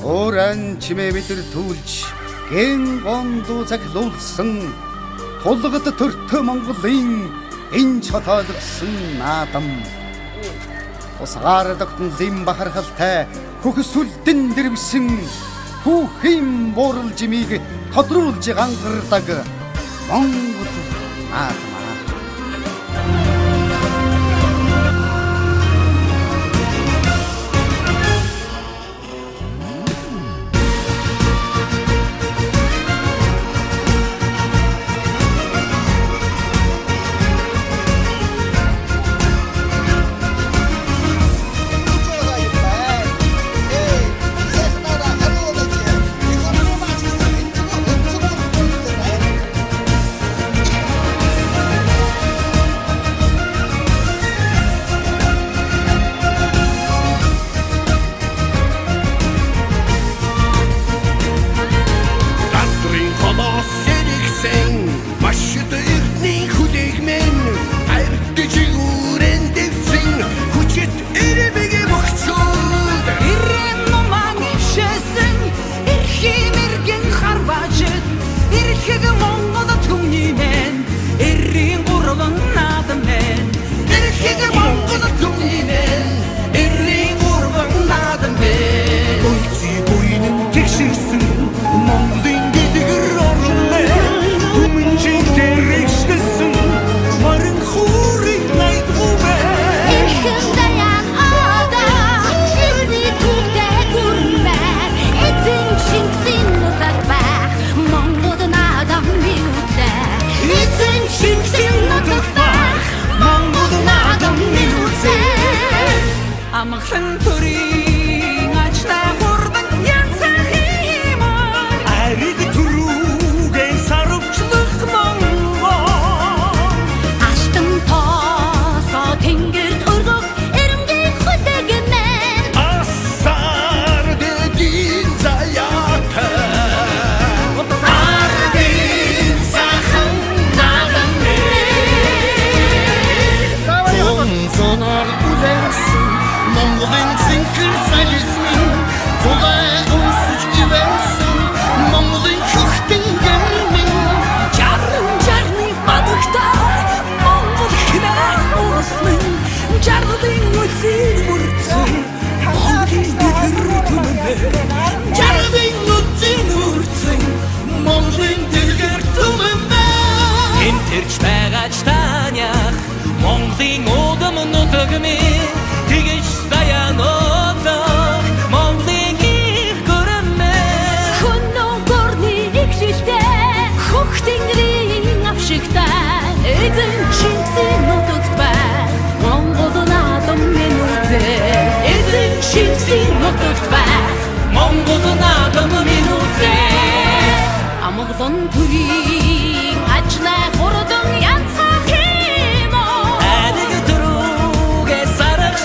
Ууран чимээ мэдэр түлж ген гондуу захилуулсан тулгад төртөө Монголын энэ хотоодгсон наадам. Усгаар тогтнолын бахархалтай хөхсүлдэн дэрвсэн хүүхийн буурал жимийг тодруулж гангардаг Монгол наадам. Амглан төрийн ажлаа хурдан янзах юм ариг түрүүгээ сарвчлах Монгол аштан тоосоо тэнгэрт өргөх эрэмгийн хөдөгнэн асар дэдийн заяата ардын сахан наадам сонор үлэрсэн Монголын зинхэр салхины зулай унсаж ивэрсэн Монголын хөхтэн гэрмэн жарны бадагтаа Монгол хинаа уусмэн жарлын үсийг мөрцөн Монголын дэлгэр түмэн жарлын үсийг мөрцөн Монголын дэлгэр түмэн энэ тэрч байгаач танях Монголын удам нутагмын тэгэж саянолоо Монголын их гөрмөө хөнөө горны ихшилтэй хөхтөнгөрийн авшигтай эзэн шингсэн нутагт бай Монгол наадам минь үзээ эзэн шингсэн нутагт бай Монгол наадам минь үзээ амглан төрийн ажлаа хурдан янзах юм ариг түрүүгээ сарвчлах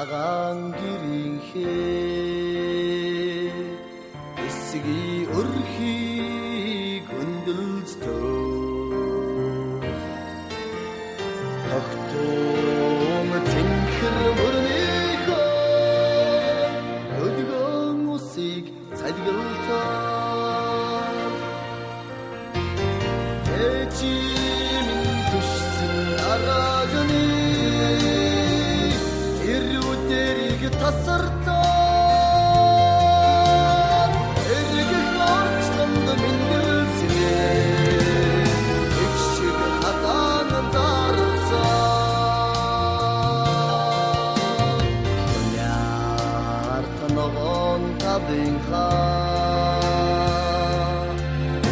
цагаан гэрийнхээ эсгийн өрхийг өндөлцөө тогтоом цэнхэр мөрнийхөө өдгөн усыг цадгэлтаа эчимин түшсэн арагны эрүүдэрийг тасартаа эргэх орчтонд мэндэлсэнээ эгшиг хатаан зарцаа яарт ногоон табынхаа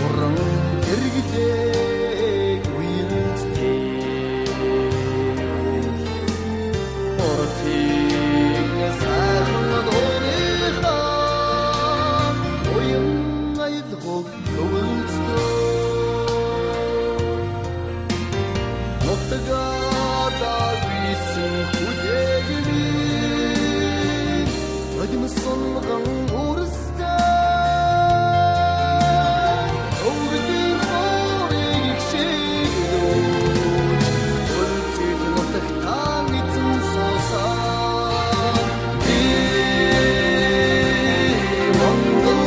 уран эргэтээ уйлцтэй ортиг сайхан дөрийнхаа уян айдгог гөвөлцөө нотгадаа висэн хүлээгми өдмөсөн ган үрстэй өвгдийн хорыг ихшээлөөж өлцөд нутагтаа эзэн соосаа Монгол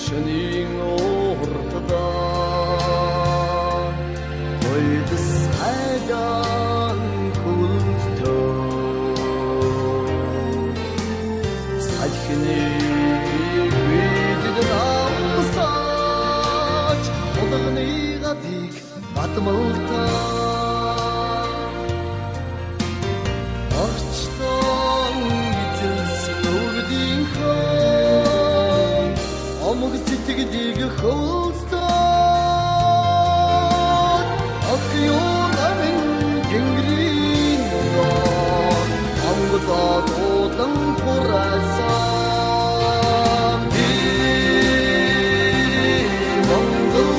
шөнийн уртдаа ойдс хайдан хүлтөө сальхны виддамсаач одогны гадиг батмалтаа орчтон эзэлсэн өвгдийн Омог сэтгэлийг хөвөлцөөд Акён амин тэнгэрийн ногоон Амгадаад удан хураасан Монгол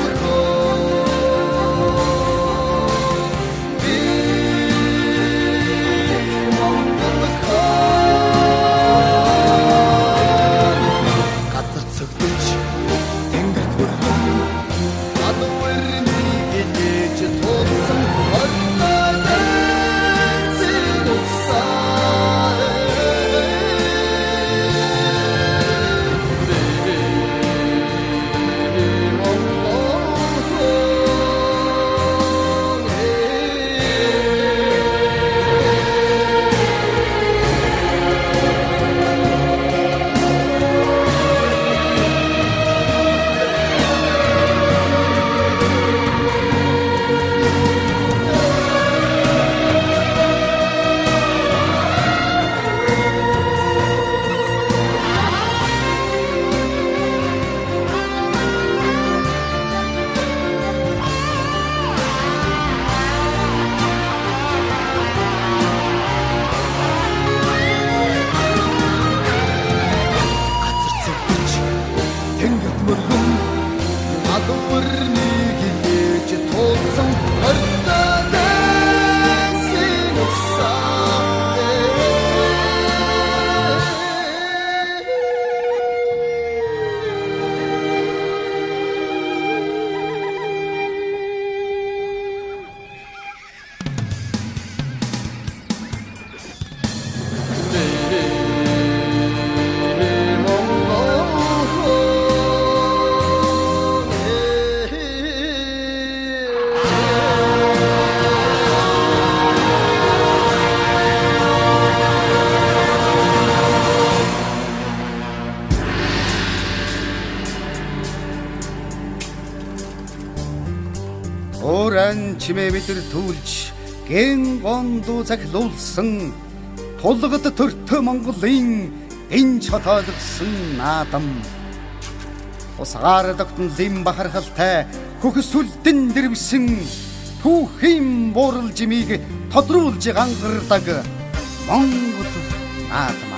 чимээ бид нар төвлж гэн гондуу захилуулсан тулгад төртөө Монголын энэ чотоолгсон наадам усгаар тогтон лим бахархалтай хөхсүлдэн дэрвсэн түүхийн буурал жимийг тодруулж гангардаг Монгол наадам.